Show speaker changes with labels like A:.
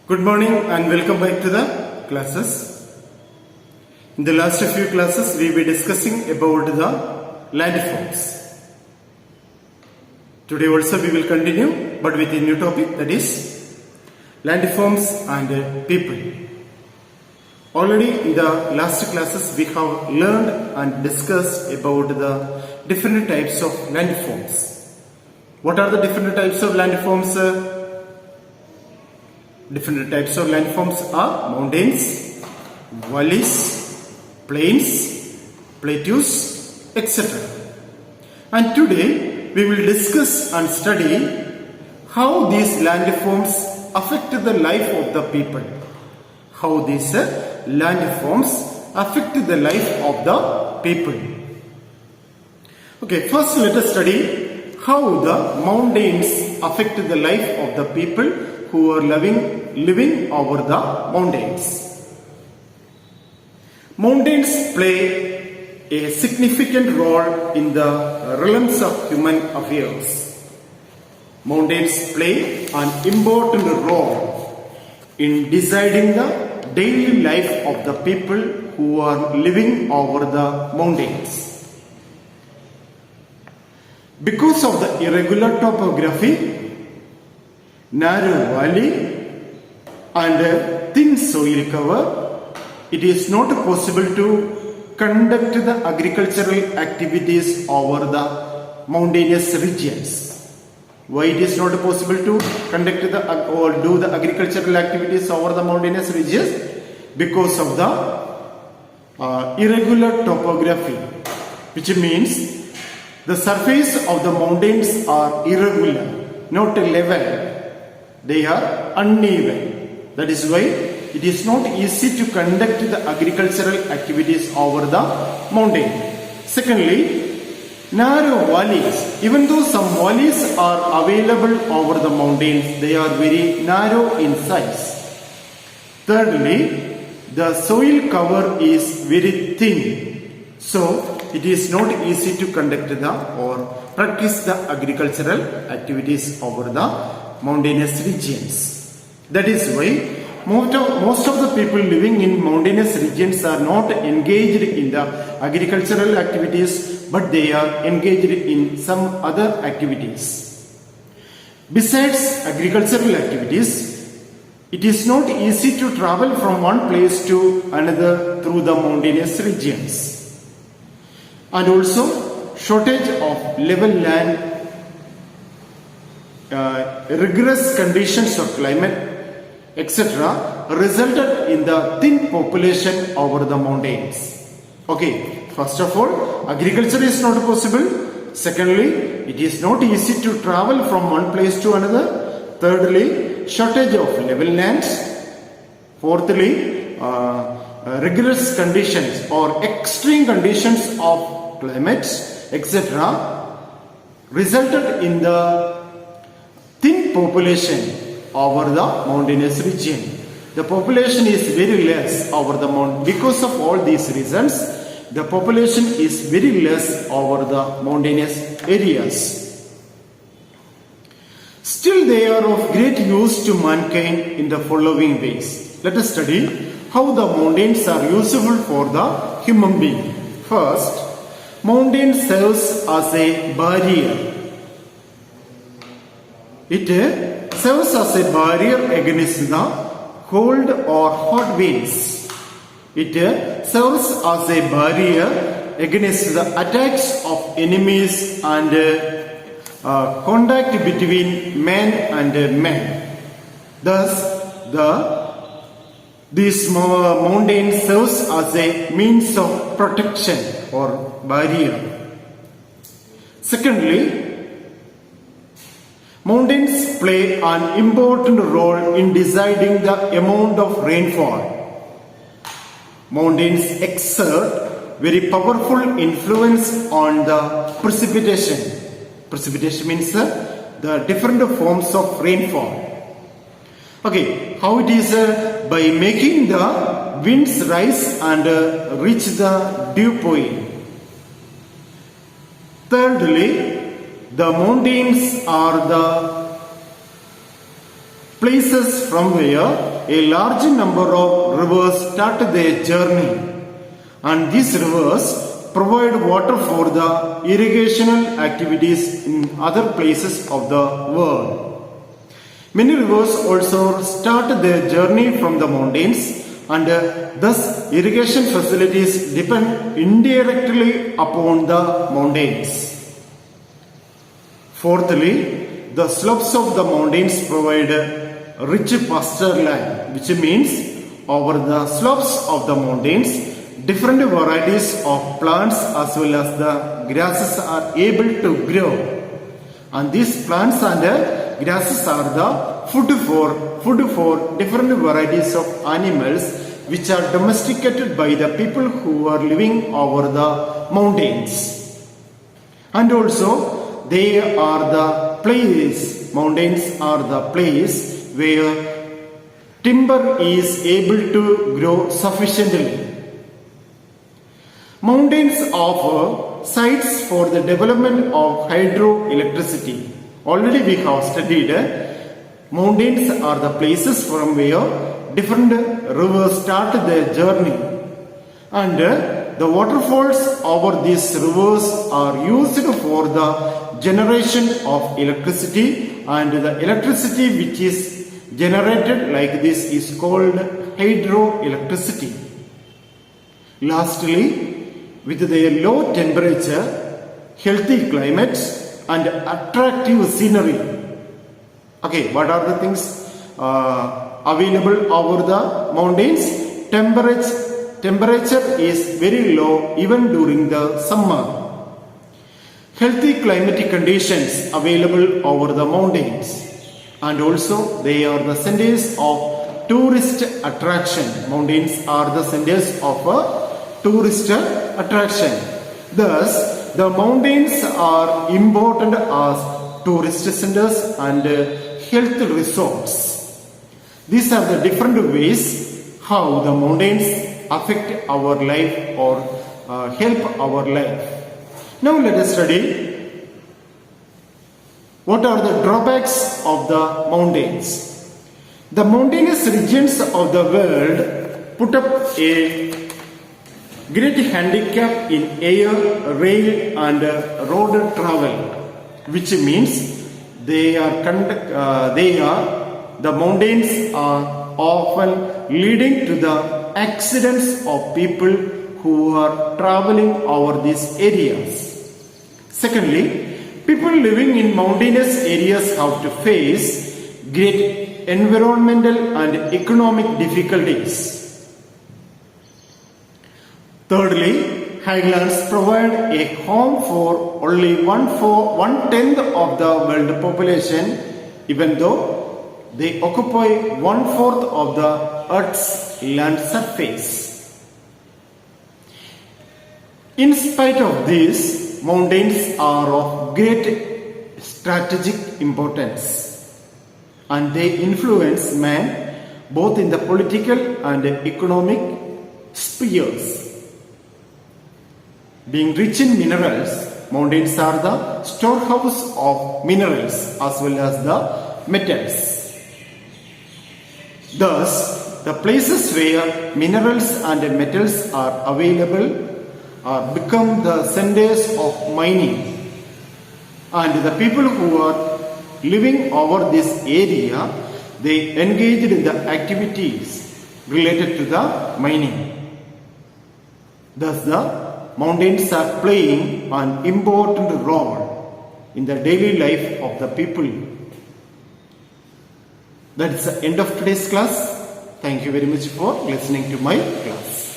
A: Good morning and welcome back to the classes. In the last few classes we were discussing about the landforms. Today also we will continue but with a new topic, that is landforms and people. Already in the last classes we have learned and discussed about the different types of landforms. What are the different types of landforms? Different types of landforms are mountains, valleys, plains, plateaus, etc. And today we will discuss and study how these landforms affect the life of the people. How these landforms affect the life of the people. Okay, first let us study how the mountains affect the life of the people who are living over the mountains. Mountains play a significant role in the realms of human affairs. Mountains play an important role in deciding the daily life of the people who are living over the mountains. Because of the irregular topography, narrow valley and thin soil cover, it is not possible to conduct the agricultural activities over the mountainous regions. Why it is not possible to conduct or do the agricultural activities over the mountainous regions? Because of the irregular topography, which means the surface of the mountains are irregular, not level. They are uneven. That is why it is not easy to conduct the agricultural activities over the mountain. Secondly, narrow valleys. Even though some valleys are available over the mountains, they are very narrow in size. Thirdly, the soil cover is very thin. So, it is not easy to conduct or practice the agricultural activities over the mountainous regions. That is why most of the people living in mountainous regions are not engaged in the agricultural activities, but they are engaged in some other activities. Besides agricultural activities, it is not easy to travel from one place to another through the mountainous regions. And also shortage of level land, rigorous conditions of climate, etc. resulted in the thin population over the mountains. Okay, first of all, agriculture is not possible. Secondly, it is not easy to travel from one place to another. Thirdly, shortage of level lands. Fourthly, rigorous conditions or extreme conditions of climates, etc. resulted in the thin population over the mountainous region. The population is very less over the mountain. Because of all these reasons, the population is very less over the mountainous areas. Still, they are of great use to mankind in the following ways. Let us study how the mountains are useful for the human being. First, mountain serves as a barrier. It serves as a barrier against the cold or hot winds. It serves as a barrier against the attacks of enemies and contact between man and man. Thus, this mountain serves as a means of protection or barrier. Secondly, mountains play an important role in deciding the amount of rainfall. Mountains exert very powerful influence on the precipitation. Precipitation means the different forms of rainfall. Okay, how it is? By making the winds rise and reach the dew point. Thirdly, the mountains are the places from where a large number of rivers start their journey, and these rivers provide water for the irrigational activities in other places of the world. Many rivers also start their journey from the mountains, and thus irrigation facilities depend indirectly upon the mountains. Fourthly, the slopes of the mountains provide rich pasture land, which means over the slopes of the mountains, different varieties of plants as well as the grasses are able to grow. And these plants and grasses are the food for different varieties of animals which are domesticated by the people who are living over the mountains. And also they are the place, mountains are the place where timber is able to grow sufficiently. Mountains offer sites for the development of hydroelectricity. Already we have studied mountains are the places from where different rivers start their journey, and the waterfalls over these rivers are used for the generation of electricity, and the electricity which is generated like this is called hydroelectricity. Lastly, with their low temperature, healthy climate and attractive scenery. Okay, what are the things available over the mountains? Temperature is very low even during the summer. Healthy climatic conditions available over the mountains, and also they are the centers of tourist attraction. Mountains are the centers of a tourist attraction. Thus, the mountains are important as tourist centers and health resorts. These are the different ways how the mountains affect our life or help our life. Now let us study what are the drawbacks of the mountains. The mountainous regions of the world put up a great handicap in air, rail and road travel, which means the mountains are often leading to the accidents of people who are traveling over these areas. Secondly, people living in mountainous areas have to face great environmental and economic difficulties. Thirdly, highlands provide a home for only one-tenth of the world population, even though they occupy 1/4 of the Earth's land surface. In spite of this, mountains are of great strategic importance, and they influence man both in the political and economic spheres. Being rich in minerals, mountains are the storehouse of minerals as well as the metals. Thus, the places where minerals and metals are available are become the centers of mining, and the people who are living over this area, they engaged in the activities related to the mining. Thus, the mountains are playing an important role in the daily life of the people. That's the end of today's class. Thank you very much for listening to my class.